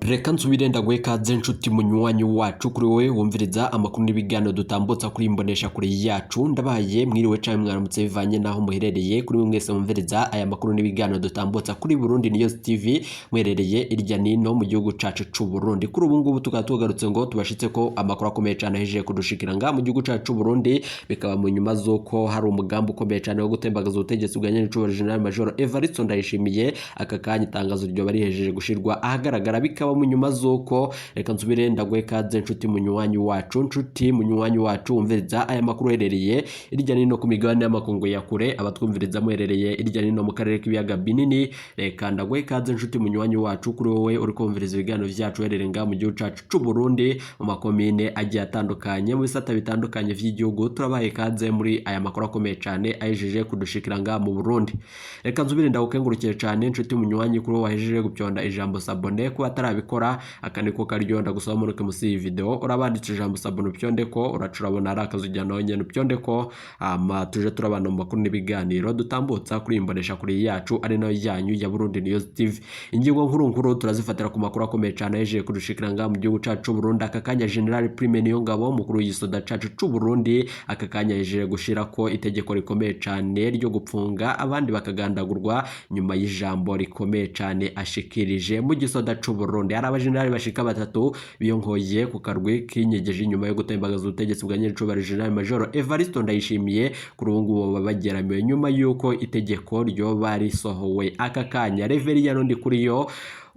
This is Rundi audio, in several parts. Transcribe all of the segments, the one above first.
Reka nsubire ndaguhe kaze nshuti munywanyi wacu kuri we wumviriza amakuru n'ibiganiro dutambutsa kuri imbonesha kuri yacu ndabaye mwiriwe cyane mwaramutse bivanye naho muherereye kuri mwese wumviriza aya makuru n'ibiganiro dutambutsa kuri Burundi News TV mwerereye irya nino mu gihugu cacu c'u Burundi. Kuri ubu ngubu tukaba tugarutse ngo tubashitse ko amakuru akomeye cyane hejeje kudushikira nga mu gihugu cacu c'u Burundi, bikaba mu nyuma zoko hari umugambi ukomeye cyane wo gutembagaza ubutegetsi bwa Nyenicubahiro General Major Evariste Ndayishimiye. Aka kanya itangazo ryo bari hejeje gushirwa ahagaragara, bikaba mu nyuma zoko reka nsubire ndaguhe kaze nshuti munywanyi wacu wumviriza aya makuru herereye irya nino ku migabane y'amakungu ya kure, abatwumviriza muherereye irya nino mu karere k'ibiyaga binini. Reka ndaguhe kaze nshuti munywanyi wacu kuri wowe uri kumviriza ibiganiro vyacu herereye nga mu gihugu cacu c'u Burundi mu makomine agiye atandukanye mu bisata bitandukanye vy'igihugu. Turabaye kaze muri aya makuru akomeye cyane ayejeje kudushikira nga mu Burundi. Reka nsubire ndagukengurukire cyane nshuti munywanyi kuri wowe wahejeje gupyonda ijambo sabone ko atarabikora akaniko karyondo gusaba muruke musi iyi video urabanditse ijambo sabone upyonde ko uracurabona ari akazujyana nyene upyonde ko tuje turabana mu makuru n'ibiganiro dutambutsa kuri imbonesha kuri yacu ari nayo yanyu ya Burundi News TV. Ingingo nkuru turazifatira ku makuru akomeye cyane yeje kudushikira nga mu gihugu cacu c'u Burundi. Aka kanya General Prime Niyongabo mukuru w'igisoda cacu c'u Burundi aka kanya yeje gushira ko itegeko rikomeye cyane ryo gupfunga abandi bakagandagurwa nyuma y'ijambo rikomeye cyane ashikirije mu gisoda c'u Burundi. Ari abajenerali bashika batatu biyongoye ku karwi kinyegeje inyuma yo gutembagaza ubutegetsi bwa Nyenicubahiro General Major Evariste Ndayishimiye. Kuri ubu ngubu babageramiwe nyuma yuko itegeko ryo bari sohowe. Aka kanya Reverien ndi kuri yo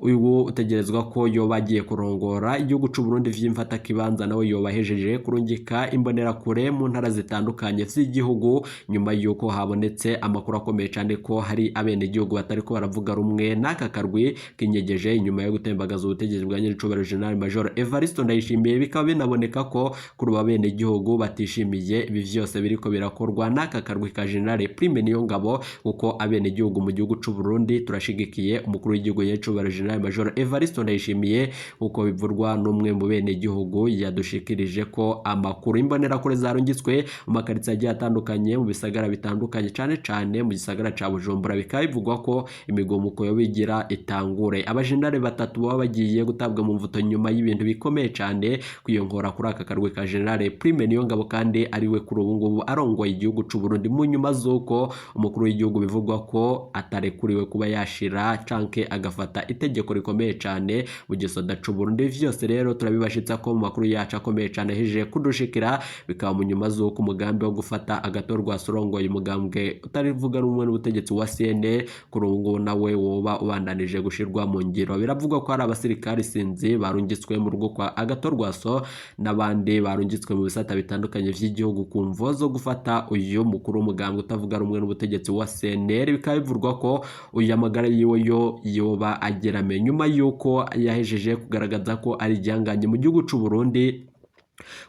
uyu utegerezwa ko yoba agiye kurongora igihugu c'u Burundi vy'imfata kibanza nawe yoba hejeje kurungika imbonera kure mu ntara zitandukanye z'igihugu nyuma yuko habonetse amakuru akomeye cyane ko hari abene igihugu batari ko baravuga rumwe n'aka karwi kinyegeje inyuma yo gutembagaza ubutegetsi bwa Nyenicubahiro General Major Evariste Ndayishimiye. Bikaba binaboneka ko kuri abene igihugu batishimiye ibi vyose biriko birakorwa n'aka karwi ka General Prime Niyongabo, kuko abene igihugu mu gihugu c'u Burundi turashigikiye umukuru w'igihugu Nyenicubahiro Major Evariste Ndayishimiye uko bivurwa n'umwe mu bene igihugu yadushikirije ko amakuru imbonera kure zarungitswe mu makaritsa agiye atandukanye mu bisagara bitandukanye cyane mu gisagara ca Bujumbura. Bikaba bivugwa ko imigomuko yo bigira itangure. Abajenerali batatu baba bagiye gutabwa mu mvuto nyuma y'ibintu bikomeye cyane kwiyongora kuri aka karwe ka General Prime Niyongabo, kandi ari we kuri ubu ngubu arongoye igihugu c'u Burundi mu nyuma z'uko umukuru w'igihugu bivugwa ko atarekuriwe kuba yashira canke agafata itegeko rikomeye cyane mu gisoda c'u Burundi. Vyose rero turabibashitsa ko mu makuru yacu akomeye cyane hejeje kudushikira, bikaba mu nyuma z'uko umugambi wo gufata agatorwa sorongoye umugambwe utarivuga rumwe n'ubutegetsi wa CN kuri ubu ngubu nawe woba ubandanije gushirwa mu ngiro. Biravugwa ko hari abasirikari sinzi barungitswe mu rugo kwa agatorwaso n'abandi barungitswe mu bisata bitandukanye vy'igihugu ku mvo zo gufata uyu mukuru w'umugambwe utavuga rumwe n'ubutegetsi wa CNL. Bikaba bivurwa ko uyu amagara yiwe yoba agerame nyuma yuko yahejeje kugaragaza ko ari igihanganye mu gihugu c'u Burundi.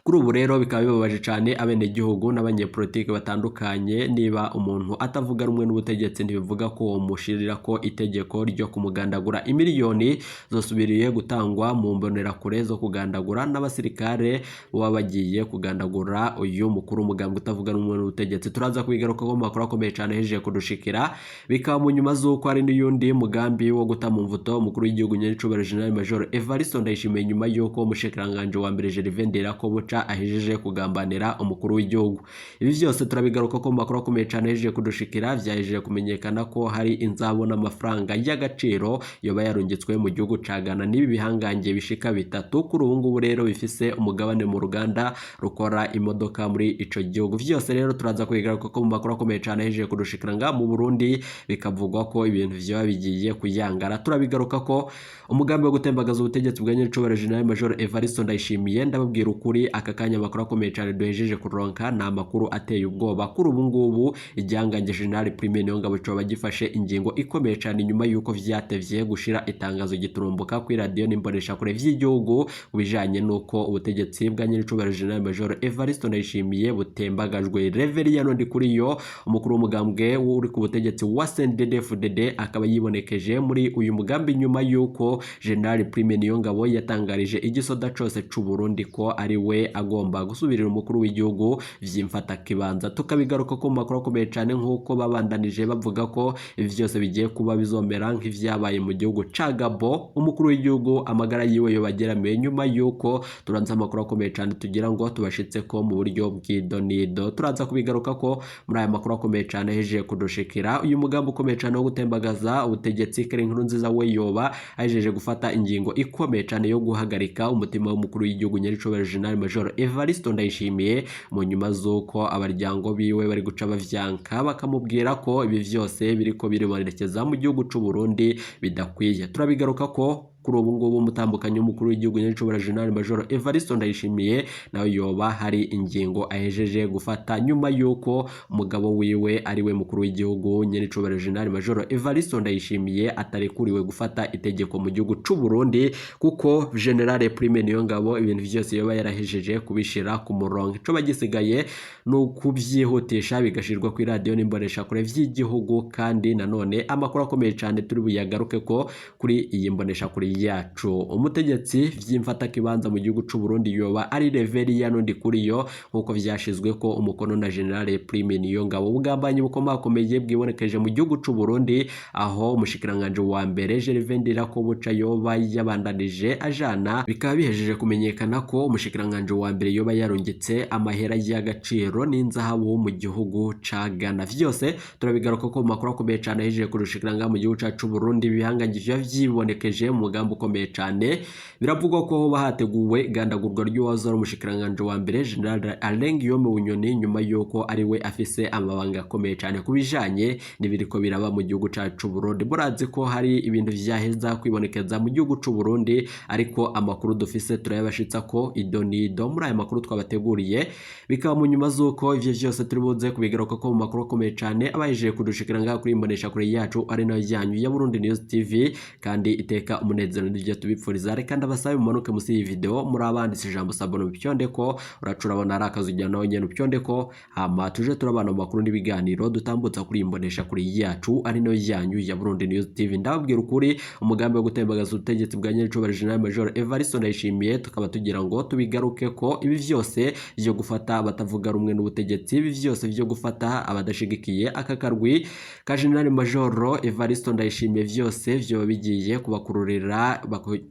Kuri ubu rero bikaba bibabaje cyane abene igihugu n'abanyepolitike batandukanye. Niba umuntu atavuga rumwe n'ubutegetsi ntibivuga ko mushirira ko itegeko ryo kumugandagura imiliyoni zosubiriye gutangwa mu mbonera kure zo kugandagura n'abasirikare baba bagiye kugandagura uyu mukuru umugambwe utavuga rumwe n'ubutegetsi. Turaza kubigaruka ko makuru akomeye cyane hejeje kudushikira. Bikaba mu nyuma z'uko hari n'iyundi mugambi wo guta mu mvuto umukuru w'igihugu Nyenicubahiro General Major Evariste Ndayishimiye nyuma yuko umushikiranganje wa mbere Gervais ko buca ahejeje kugambanira umukuru w'igihugu. Ibi vyose turabigaruka ko makuru akomeye cyane hejeje kudushikira. Vyahejeje kumenyekana ko hari inzabo n'amafaranga y'agaciro yoba yarungitswe mu gihugu ca Ghana n'ibi bihangange bishika bitatu kuri ubu ngubu rero bifise umugabane mu ruganda rukora imodoka muri ico gihugu. Vyose rero turaza kubigaruka ko mu makuru akomeye cyane hejeje kudushikira nga mu Burundi, bikavugwa ko ibintu vyoba bigiye kuyangara. Turabigaruka ko umugambi wo gutembagaza ubutegetsi bwa Nyenicubahiro General Major Evariste Ndayishimiye ndababwira ukuri aka kanya makuru akomeye cyane duhejeje kuronka na makuru ateye ubwoba. Kuri ubu ngubu igihanganye General Prime Niyongabo coba gifashe ingingo ikomeye cyane nyuma yuko vyatevye gushira itangazo giturumbuka kuri radio n'imbonesha kure vy'igihugu kubijanye nuko ubutegetsi bwa Nyenicubahiro General Major Evariste Ndayishimiye butembagajwe. Reverien ndi kuri yo umukuru w'umugambwe uri ku butegetsi wa CNDD-FDD akaba yibonekeje muri uyu mugambi nyuma yuko General Prime Niyongabo yatangarije igisoda cose c'u Burundi ko ari ari we agomba gusubirira umukuru w'igihugu vyimfata kibanza. Tukabigaruka ko makuru akomeye cyane nk'uko babandanije bavuga ko ibi vyose bigiye kuba bizomera nk'ivyabaye mu gihugu ca Gabon. Umukuru w'igihugu amagara yiwe yo bageramiye nyuma yuko turanze amakuru akomeye cyane tugira ngo tubashitse ko mu buryo bw'idonido. Turaza kubigaruka ko muri aya makuru akomeye cyane hejeje kudushikira uyu mugambo ukomeye cyane wo gutembagaza ubutegetsi. Kere Nkurunziza we yoba ajeje gufata ingingo ikomeye cyane yo guhagarika umutima w'umukuru w'igihugu nyaricobera General Major Evariste Ndayishimiye mu nyuma z'uko abaryango biwe bari guca bavyanka bakamubwira ko ibi vyose biriko biribonerekeza mu gihugu c'u Burundi bidakwiye. Turabigaruka ko kuri ubu ngubu umutambukanyi w'umukuru w'igihugu nyaricobera General Major Evariste Ndayishimiye nawe yoba hari ingingo ahejeje gufata nyuma yuko umugabo wiwe ari we mukuru w'igihugu nyaricobera General Major Evariste Ndayishimiye atarekuriwe gufata itegeko mu gihugu c'u Burundi kuko General Prime Niyongabo ibintu vyose yoba yarahejeje kubishira ku murongo. Ico bagisigaye no kubyihutisha bigashirwa ku radio n'imbonesha kure vy'igihugu. Kandi nanone amakuru akomeye cyane turi buyagaruke ko kuri iyi mbonesha kure yacu. Umutegetsi vyimfata kibanza mu gihugu c'u Burundi yoba ari Reveria n'undi kuriyo nkuko vyashizwe ko umukono na General Prime Niyongabo. Ubugambanyi bukomakomeye bwibonekeje mu gihugu c'u Burundi aho umushikiranganje wa mbere Gervais Ndirakobuca yoba yabandanije ajana bikaba bihejeje kumenyekana ko umushikiranganje wa mbere yoba yarongetse amahera y'agaciro n'inzahabu mu gihugu ca Ghana. Vyose turabigaruka ko makuru akomeye cyane hejeje kurushikiranga mu gihugu c'u Burundi bihangangije vyibonekeje mu mugambo ukomeye cyane. Biravugwa ko hoba hateguwe gandagurwa ry'uwazora umushikiranganje wa mbere General Alain Guillaume Bunyoni nyuma yuko ari we afise amabanga akomeye cyane kubijanye n'ibiriko biraba mu gihugu c'u Burundi. Burazi ko hari ibintu vyaheza kwibonekeza mu gihugu c'u Burundi ariko amakuru dufise turayabashitsa ko idonido muri aya makuru twabateguriye. Bikaba mu nyuma z'uko ivyo vyose turi buze kubigaruka ko mu makuru akomeye cyane abajeje kudushikiranga kuri imbonesha kure yacu ari nayo yanyu ya Burundi News TV. Kandi iteka umunezero n'ivyo tubipfuriza. Reka ndabasabe mumanuke musi iyi video muri abanditse ijambo sabone byondeko uracurabona ari akazujya nawe nyene byondeko hama tuje turabana mu makuru n'ibiganiro dutambutsa kuri imbonesha kuri yacu ari nayo yanyu ya Burundi News TV. Ndababwira ukuri umugambi wo gutembagaza ubutegetsi bwa nyaricobera General Major Evariste Ndayishimiye tukaba tugira ngo tubigaruke ko ibi vyose byo gufata abatavuga rumwe n'ubutegetsi, ibi vyose byo gufata abadashigikiye akakarwi ka General Major Evariste Ndayishimiye vyose vyo bigiye kubakururira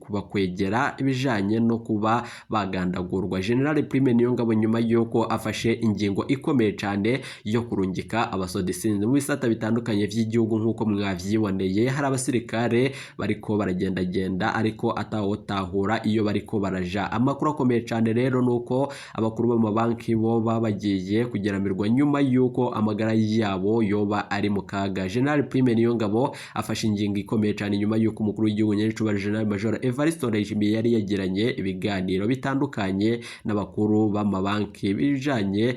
kubakwegera ibijanye no kuba bagandagurwa. General Prime Niyongabo nyuma yuko afashe ingingo ikomeye cyane yo kurungika abasodisinzi mu bisata bitandukanye vy'igihugu nkuko mwavyiboneye. Hari abasirikare bariko baragendagenda ariko atawotahura iyo bariko baraja. Amakuru akomeye cyane rero nuko abakuru b'amabanki bo babagiye kugeramirwa nyuma yuko amagara yabo yoba ari mu kaga. General Prime Niyongabo afashe ingingo ikomeye cyane nyuma yuko umukuru w'igihugu nyaricobera General Major Evariste Ndayishimiye yari yagiranye ibiganiro bitandukanye n'abakuru b'amabanki bijanye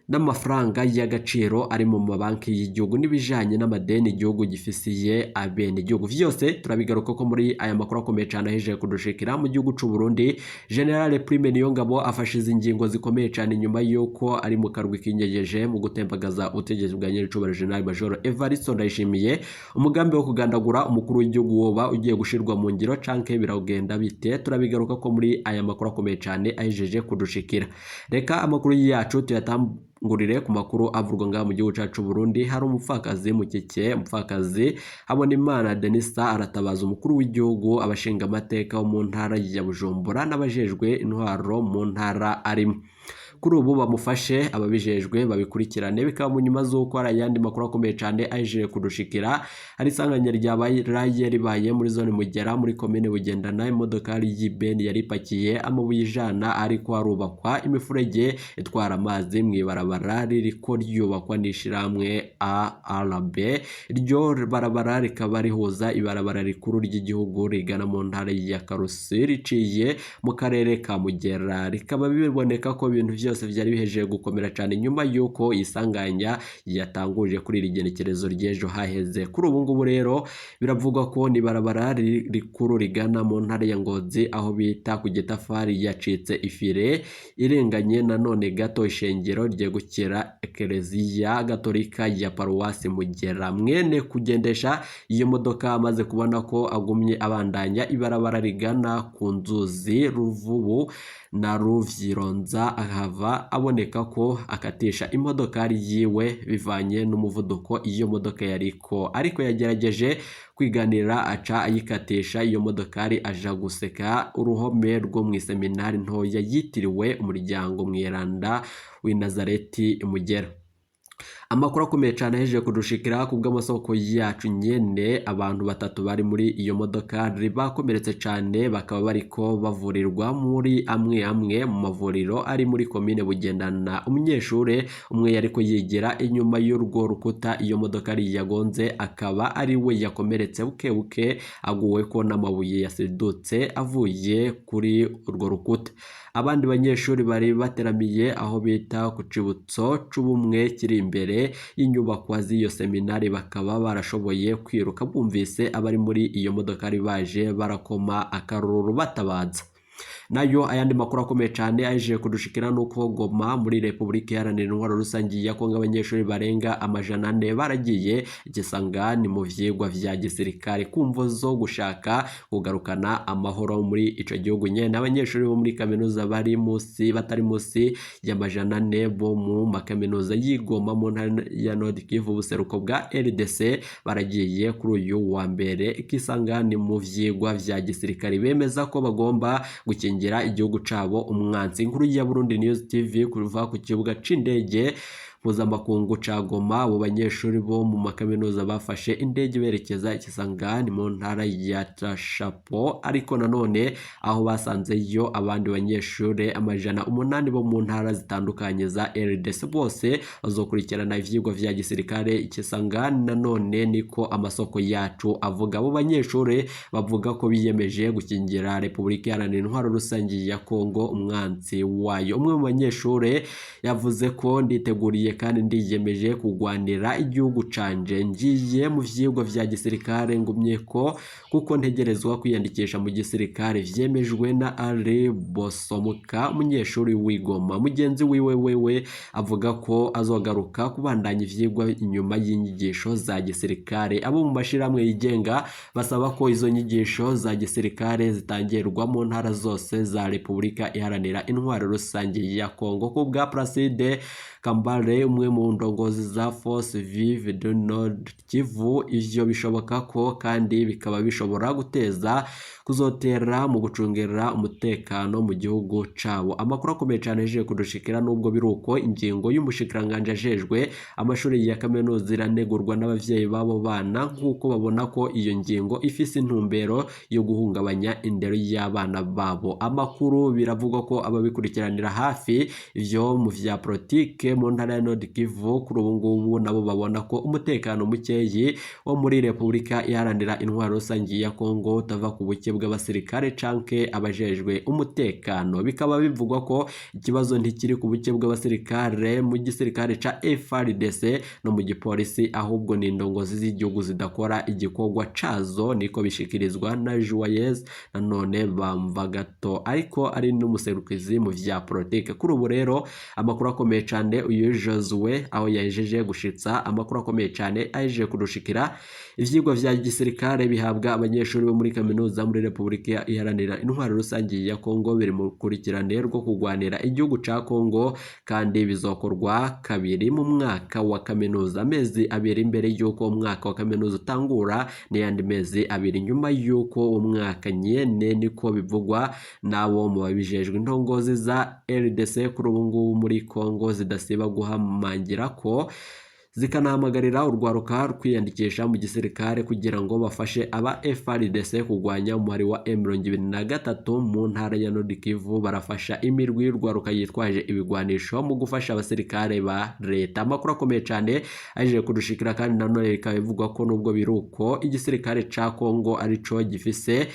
n'amafaranga y'agaciro ari mu mabanki y'igihugu n'ibijanye n'amadeni igihugu gifisiye abene igihugu. Vyose turabigaruka ko muri aya makuru akomeye cyane ahejeje kudushikira mu gihugu c'u Burundi. General Prime Niyongabo afashe ingingo zikomeye cyane nyuma yuko ari mu karwi kinyegeje mu gutembagaza ubutegetsi bwa nyaricobera General Major Evariste Ndayishimiye. Umugambi wo kugandagura umukuru w'igihugu woba ugiye gushirwa mu ngiro canke biragenda bite? Turabigaruka ko muri aya makuru akomeye cyane ahejeje kudushikira. Reka amakuru yacu tuyatangurire ku makuru avurwa ngaha mu gihugu c'u Burundi. Hari umupfakazi umupfakazi Habonimana Denisa aratabaza umukuru w'igihugu, abashinga amateka wo mu ntara ya Bujumbura n'abajejwe intwaro mu ntara arimo. Kuri ubu bamufashe ababijejwe babikurikirane. Bikaba mu nyuma z'uko hari ayandi makuru akomeye cyane ahejeje kudushikira. Hari isanganya ryabaye ribaye muri zone Mugera muri komine Bugendana. Imodoka y'ibeni yari ipakiye amabuye ijana ariko harubakwa imifurege itwara amazi mu ibarabara ririko ryubakwa n'ishiramwe ARB. Iryo barabara rikaba rihuza ibarabara rikuru ry'igihugu rigana mu ntara ya Karusi riciye mu karere ka Mugera. Rikaba biboneka ko ibintu byose byari bihejeje gukomera cyane nyuma yuko isanganya yatanguje kuri iri genekerezo ry'ejo haheze. Kuri ubu ngubu rero biravugwa ko ni barabara rikuru rigana mu ntara ya Ngozi aho bita ku Gitafari yacitse ifire irenganye nanone gato ishengero ryegukira Ekereziya Gatolika ya Paruwasi Mugera. Mwene kugendesha iyo modoka amaze kubona ko agumye abandanya ibarabara rigana ku Nzuzi Ruvubu na Ruvyironza akava aboneka ko akatisha imodokari yiwe bivanye n'umuvuduko iyo modoka yariko ariko yagerageje kwiganira aca ayikatisha iyo modokari aja guseka uruhome rwo mu seminari ntoya yitiriwe umuryango mweranda w'i Nazareti Mugera. Amakuru akomeye cyane ahejeje kudushikira kubw'amasoko yacu nyene abantu batatu bari muri iyo modoka bakomeretse cyane bakaba bariko bavurirwa muri amwe mu mavuriro ari muri komine Bugendana. Umunyeshure umwe yariko yegera inyuma y'urwo rukuta iyo modoka yagonze akaba ari we yakomeretse bukebuke aguwe ko n'amabuye yasidutse avuye kuri urwo rukuta. Abandi banyeshuri bari bateramiye aho bita ku cibutso c'ubumwe kiri imbere y'inyubako z'iyo seminari bakaba barashoboye kwiruka bumvise abari muri iyo modoka baje barakoma akaruru batabaza. Nayo ayandi makuru akomeye cyane aje kudushikira nuko Goma muri Republika Iharanira Intwaro Rusange ya Kongo abanyeshuri barenga 400 baragiye Igisangani mu vyigwa vya gisirikare kumvo zo gushaka kugarukana amahoro muri ico gihugu nyene. Abanyeshuri bo muri kaminuza batari musi ya 400 bo mu makaminuza y'Igoma mu ntara ya Nord Kivu buseruko bwa RDC baragiye kuri uyu wa mbere Ikisangani mu vyigwa vya gisirikare bemeza ko bagomba gukingira igihugu cabo umwanzi. Inkuru ya Burundi News TV kuva ku kibuga c'indege mpuzamakungu ca Goma. Abo banyeshuri bo mu makaminuza bafashe indege berekeza Ikisangani mu ntara ya Tashapo ariko nanone aho basanzeyo abandi banyeshuri 800 bo mu ntara zitandukanye za RDC bose bazokurikirana ivyigwa vya gisirikare Ikisangani. Nanone niko amasoko yacu avuga. Abo banyeshuri bavuga ko biyemeje gukingira Republika Iharanira Intwaro Rusange ya Kongo umwanzi wayo. Umwe mu banyeshuri yavuze ko nditeguriye kandi ndiyemeje kugwanira igihugu canje, ngiye mu vyigwa vya gisirikare ngumye ko kuko ntegerezwa kwiyandikisha mu gisirikare vyemejwe na Ali Bosomuka umunyeshuri w'Igoma. Mugenzi wiwe avuga ko azogaruka kubandanya ivyigwa inyuma y'inyigisho za gisirikare. Abo mu mashiramwe yigenga basaba ko izo nyigisho za gisirikare zitangirwa mu ntara zose za Republika Iharanira Intwaro Rusange ya Kongo. Ku bwa Placide Kambale umwe mu ndongozi za Force Vive du Nord Kivu, ivyo bishoboka ko kandi bikaba bishobora guteza kuzotera mu gucungera umutekano mu gihugu cabo. Amakuru akomeye cyane aje kudushikira nubwo biruko ingingo y'umushikiranganje ajejwe amashuri ya kaminuza iranegurwa n'abavyeyi babo bana nkuko babona ko iyo ngingo ifise intumbero yo guhungabanya indero y'abana babo. Amakuru biravuga ko ababikurikiranira hafi ivyo mu vya politike mu ntara ya Nord Kivu kuri ubu ngubu nabo babona ko umutekano mukeyi wo muri Republika Iharanira Intwaro Rusange ya Kongo utava ku buke bw'abasirikare canke abajejwe umutekano. Bikaba bivugwa ko ikibazo ntikiri ku buke bw'abasirikare mu gisirikare ca FARDC no mu gipolisi, ahubwo ni indongozi z'igihugu zidakora igikorwa cazo, niko bishikirizwa na Joyeuse nanone Bamvagato ariko ari n'umuserukizi mu vya politike. Kuri ubu rero amakuru akomeye cyane uyu Josue aho yajeje gushitsa amakuru akomeye cyane aje kudushikira ivyigwa vya gisirikare bihabwa abanyeshuri bo muri kaminuza muri Republika Iharanira Intwaro Rusange ya Kongo biri mu kurikirane rwo kugwanira igihugu ca Kongo kandi bizokorwa kabiri mu mwaka wa kaminuza, amezi abiri imbere y'uko umwaka wa kaminuza utangura n'ayandi mezi abiri nyuma y'uko umwaka nyene, niko bivugwa nabo mu babijejwe indongozi za RDC kuri ubu ngubu muri Kongo zidasiba guhamangira ko zikanahamagarira urwaruka kwiyandikisha mu gisirikare kugira ngo bafashe aba FARDC kugwanya umubare wa M23 mu ntara ya Nord Kivu. Barafasha imirwi y'urwaruka yitwaje ibigwanisho mu gufasha abasirikare ba leta. Amakuru akomeye cyane aje kudushikira kandi nanone bikaba bivugwa ko nubwo biruko igisirikare ca Kongo arico gifise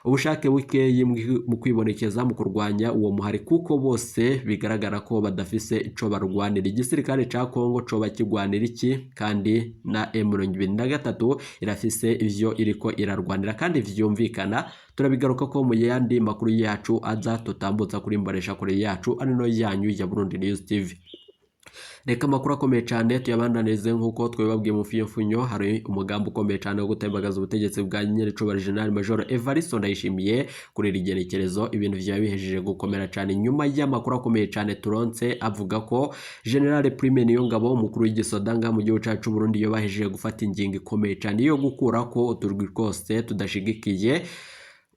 ubushake bukeyi mu kwibonekeza mu kurwanya uwo muhari kuko bose bigaragara ko badafise ico barwanira. Igisirikare ca Kongo co bakigwanira iki kandi na M23 irafise ivyo iriko irarwanira kandi vyumvikana. Turabigaruka ko mu yandi makuru yacu aza tutambutsa kuri mbaresha kure yacu ari no yanyu ya Burundi News TV. Reka amakuru akomeye cyane tuyabandanirize nk'uko twabibabwiye mu fiyofunyo. Hari umugambi ukomeye cyane wo gutembagaza ubutegetsi bwa Nyiricuba General Major Evariste Ndayishimiye kuri iri genekerezo. Ibintu byaba bihejeje gukomera cyane nyuma y'amakuru akomeye cyane turonse avuga ko General Prime Niyongabo umukuru w'igisoda nga mu gihugu cyacu Burundi yo bahejeje gufata ingingo ikomeye cyane yo gukura ko uturwi twose tudashigikiye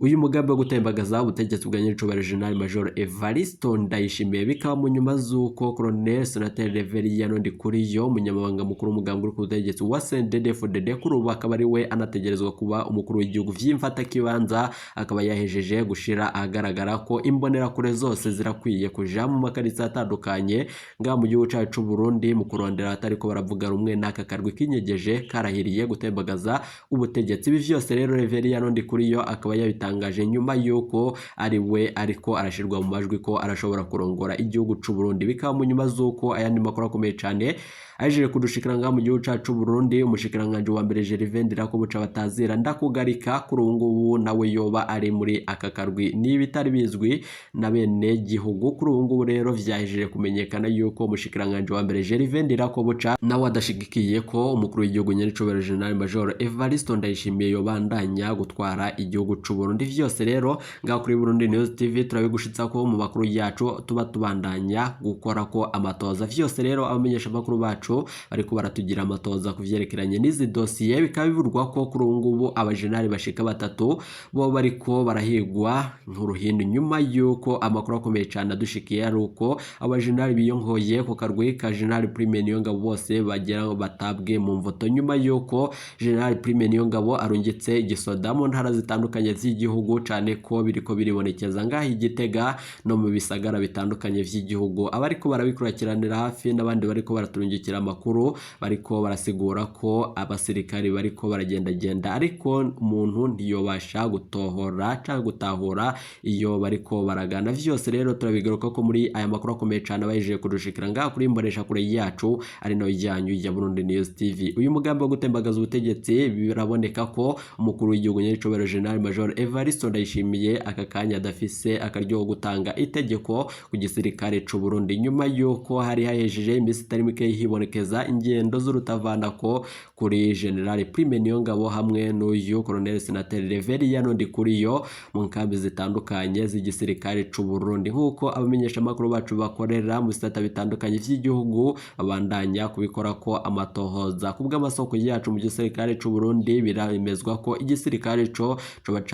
uyu mugambi wo gutembagaza ubutegetsi bwa Nyiricuba General Major Evariste Ndayishimiye. Bikaba mu nyuma z'uko Colonel Senateri Reveriyano Ndikuriyo umunyamabanga mukuru w'umugambi uri ku butegetsi wa CNDD-FDD kuri ubu akaba ari we anategerezwa kuba umukuru w'igihugu vy'imfatakibanza, akaba yahejeje gushira ahagaragara ko imbonerakure zose zirakwiye kuja mu makarisa atandukanye nga mu gihugu cyacu Burundi mu kurondera atariko baravuga rumwe n'aka karwi kinyegeje karahiriye gutembagaza ubutegetsi. Ibi vyose rero Reveriyano Ndikuriyo akaba yabitangaje nyuma yuko ari we ariko arashirwa mu majwi ko arashobora kurongora igihugu c'u Burundi. Bikaba mu nyuma z'uko ayandi makuru akomeye cyane aje kudushikira nga mu gihugu cyacu Burundi. Umushikiranganje wa mbere Gervais Ndirakobuca batazira ndakugarika kuri ubu nawe yoba ari muri aka karwi n'ibitari bizwi na bene gihugu. Kuri ubu rero vyahejeje kumenyekana yuko umushikiranganje wa mbere Gervais Ndirakobuca nawe adashigikiye ko umukuru w'igihugu Nyiricuba General Major Evariste Ndayishimiye yobandanya gutwara igihugu c'u Burundi. Vyose rero nga kuri Burundi News TV turabigushitsa ko mu makuru yacu tuba tubandanya gukora ko amatoza. Vyose rero abamenyesha makuru bacu bariko baratugira amatoza kuvyerekeranye n'izi dosiye. Bikaba bivurwa ko kuri ubu abajenali bashika batatu bo bariko barahigwa nk'uruhindu nyuma yuko amakuru akomeye cyane adushikiye ari uko abajenali biyonkoye ku karwi ka General Prime Niyongabo bose bagera batabwe mu mvoto nyuma yuko General Prime Niyongabo arungitse igisoda mu ntara zitandukanye z'igihugu cyane ko biriko biribonekeza ngaho Igitega no mu bisagara bitandukanye vy'igihugu. Abariko barabikurikiranira hafi n'abandi bariko baraturungikira amakuru bariko barasigura ko abasirikari bariko baragendagenda ariko umuntu ntiyobasha gutohora cyangwa gutahura iyo bariko baragana. Vyose rero turabigaruka ko muri aya makuru akomeye cyane abajeje kudushikira ngaho kuri imbonesha kure yacu ari no ijyanyu ya Burundi News TV. Uyu mugambi wo gutembagaza ubutegetsi biraboneka ko umukuru w'igihugu Nyiricuba General Major Evariste Ndayishimiye aka kanya adafise akaryo gutanga itegeko ku gisirikare c'u Burundi nyuma yuko hari hahejeje imisi itari mike hibonekeza ingendo z'urutavana ko kuri General Prime Niyongabo hamwe n'uyu Colonel Senateri Reveriyano Ndikuriyo mu nkambi zitandukanye z'igisirikare c'u Burundi. Nk'uko abamenyesha makuru bacu bakorera mu bisata bitandukanye vy'igihugu babandanya kubikora ko amatohoza kubw'amasoko yacu mu gisirikare c'u Burundi biremezwa ko igisirikare co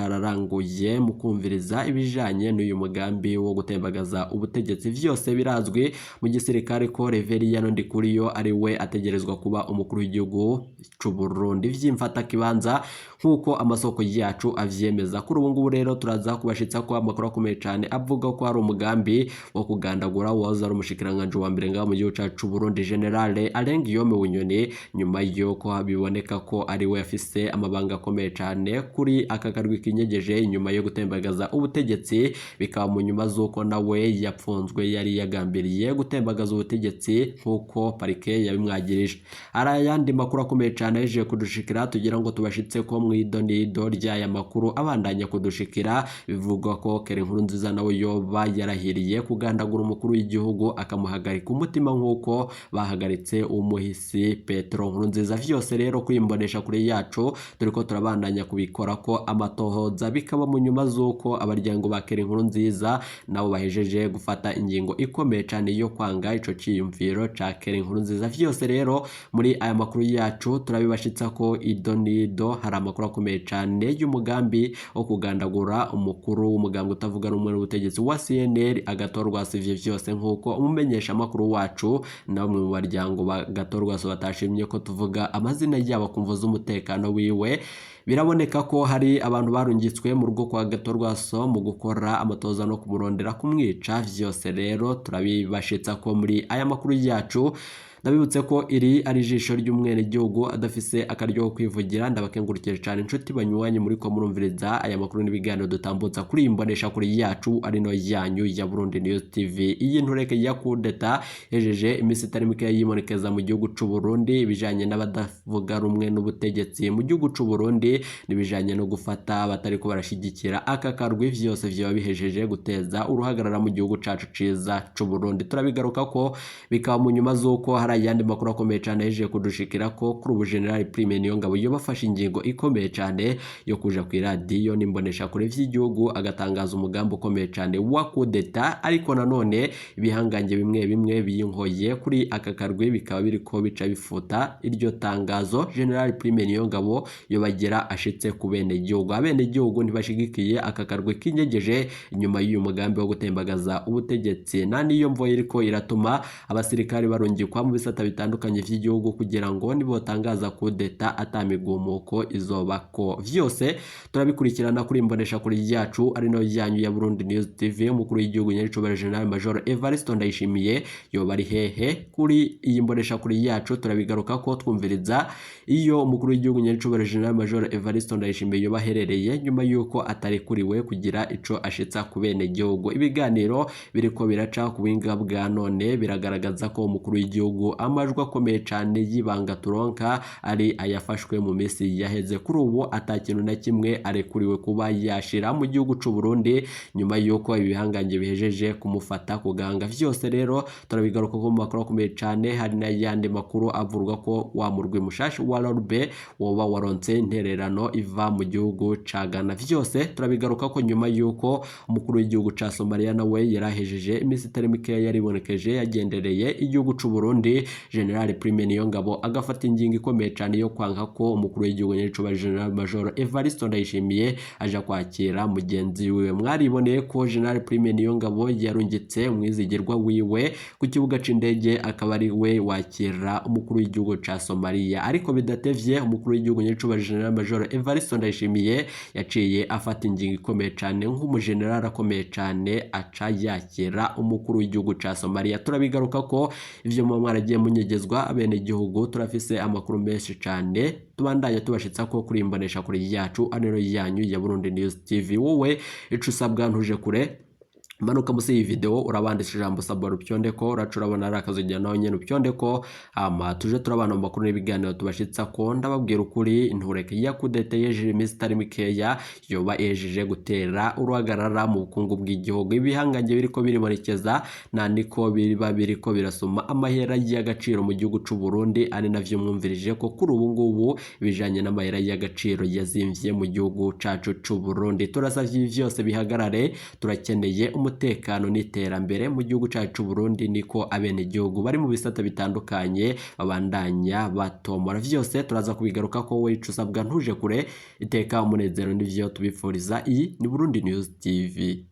bacararanguye mu kumviriza ibijanye n'uyu mugambi wo gutembagaza ubutegetsi. Vyose birazwi mu gisirikare ko Reveriyano Ndikuriyo ari we ategerezwa kuba umukuru w'igihugu c'u Burundi vy'imfatakibanza nk'uko amasoko yacu avyemeza. Kuri ubu rero turaza kubashitsa ko amakuru akomeye cyane avuga ko hari umugambi wo kugandagura waza ari umushikiranganje wa mbere ngaho mu gihugu cyacu Burundi General Alain Guillaume Bunyoni nyuma yuko biboneka ko ari we afise amabanga akomeye cyane kuri aka karwi kinyegeje inyuma yo gutembagaza ubutegetsi. Bikaba mu nyuma z'uko nawe yapfunzwe yari yagambiriye gutembagaza ubutegetsi nk'uko parike yabimwagirije. Arayandi makuru akomeye cyane aje kudushikira tugira ngo tubashitse ko mu idonido ry'aya makuru abandanya kudushikira. Bivugwa ko Kere Nkurunziza nawe yoba yarahiriye kugandagura umukuru w'igihugu akamuhagarika umutima nk'uko bahagaritse umuhisi Petro Nkurunziza. Vyose rero kwimbonesha kure yacu turiko turabandanya kubikora ko amatohoza. Bikaba mu nyuma z'uko abaryango ba Kere Nkurunziza nabo bahejeje gufata ingingo ikomeye cyane yo kwanga ico ciyumviro ca Kere Nkurunziza. Vyose rero muri aya makuru yacu turabibashitsa ko idonido hari amakuru akomeye cyane y'umugambi wo kugandagura umukuru w'umugambi utavuga rumwe n'ubutegetsi wa CNL agatorwa sivye. Vyose nk'uko umumenyesha makuru wacu na bamwe mu baryango bagatorwa so batashimye ko tuvuga amazina yabo kumva z'umutekano wiwe. Biraboneka ko hari abantu barungitswe mu rugo kwa Gatorwaso mu gukora amatoza no kumurondera kumwica. Vyose rero turabibashitsa ko muri aya makuru yacu ndabibutse ko iri ari ijisho ry'umwene gihugu adafise akaryo kwivugira. Ndabakengurukije cyane inshuti banywanyi muri ko murumviriza aya makuru n'ibiganiro dutambutsa kuri imbonesha kuri yacu ari no yanyu ya Burundi News TV. Iyi ntureke ya kudeta yejeje imisi itari mike yimonekeza mu gihugu c'u Burundi bijanye n'abadavuga rumwe n'ubutegetsi mu gihugu c'u Burundi nibijanye no gufata batari ko barashigikira aka karwi vyose vyo bihejeje guteza uruhagarara mu gihugu cacu ciza c'u Burundi. Turabigaruka ko bikaba mu nyuma z'uko hari ayandi makuru akomeye cyane yejeje kudushikira ko kuri ubu General Prime Niyongabo yo bafashe ingingo ikomeye cyane yo kuja ku radio n'imbonesha kure vy'igihugu agatangaza umugambo ukomeye cyane wa kudeta, ariko nanone ibihangange bimwe bimwe biyinkoye kuri aka karwi bikaba biriko bica bifuta iryo tangazo General Prime Niyongabo yo bagira ashitse ku bene gihugu. Abene gihugu ntibashigikiye aka karwi kinyegeje inyuma y'uyu mugambi wo gutembagaza ubutegetsi, na niyo mvoye iriko iratuma abasirikari barungikwa mu bisata bitandukanye vy'igihugu kugira ngo nibotangaza kudeta atamigumuko izobako. Vyose turabikurikirana kuri imbonesha kuri yacu ari no yanyu ya Burundi News TV. Umukuru w'igihugu nyaricobera General Major Evariste Ndayishimiye yo bari hehe kuri iyi mbonesha kuri yacu turabigaruka ko twumviriza iyo umukuru w'igihugu nyaricobera General Major Evariste Ndayishimiye yo baherereye nyuma yuko atarekuriwe kugira ico ashitsa ku bene gihugu. Ibiganiro biriko biraca ku winga bwa none biragaragaza ko umukuru w'igihugu amajwi akomeye cyane y'ibanga turonka ari ayafashwe mu misi yaheze. Kuri ubu atakintu na kimwe arekuriwe kuba yashira mu gihugu c'u Burundi nyuma yuko ibihangange bihejeje kumufata kuganga. Vyose rero turabigaruka ko mu makuru akomeye cyane. Hari na yandi makuru avurwa ko wa murwi mushashi wa Lorbe woba waronse intererano iva mu gihugu ca Ghana. Vyose turabigaruka ko nyuma yuko umukuru w'igihugu ca Somalia nawe yarahejeje imisi itari mike yaribonekeje yagendereye igihugu c'u Burundi. General Prime Niyongabo agafata ingingo ikomeye cyane yo kwanka ko umukuru w'igihugu nyaricobera General Major Evariste Ndayishimiye aja kwakira mugenzi wiwe. Mwariboneye ko General Prime Niyongabo yarungitse umwizigirwa wiwe ku kibuga c'indege akaba ari we wakira umukuru w'igihugu ca Somalia, ariko bidatevye umukuru w'igihugu nyaricobera General Major Evariste Ndayishimiye yaciye afata ingingo ikomeye cyane nk'umugeneral akomeye cyane aca yakira umukuru w'igihugu ca Somalia. Turabigaruka ko ivyo mu mwaragiye munyegezwa abene gihugu turafise amakuru menshi cyane tubandanye tubashitsa ko kuri imbonesha kuri yacu anero yanyu ya Burundi News TV. Wowe ico usabwa ntuje kure manuka musi iyi video urabandisha ijambo saboro pyondeko uracurabona ari akazugira nawe nyene pyondeko tuje turabana mu makuru n'ibiganiro tubashitsa ko ndababwira ukuri intureke ya kudeta yejeje imisi itari mikeya yoba yejeje gutera uruhagarara mu bukungu bw'igihugu. Ibihangange biriko biribonekeza nandiko biriko birasoma amahera y'agaciro mu gihugu c'u Burundi, ari navyo mwumvirije ko kuri ubu ngubu bijanye n'amahera y'agaciro yazimvye mu gihugu cacu c'u Burundi. Turasavye vyose bihagarare, turakeneye umutekano n'iterambere mu gihugu cacu Burundi, niko abene gihugu bari mu bisata bitandukanye babandanya batomora. Vyose turaza kubigaruka ko we ico usabwa ntuje kure iteka umunezero n'ivyo tubifuriza. Iyi ni Burundi News TV.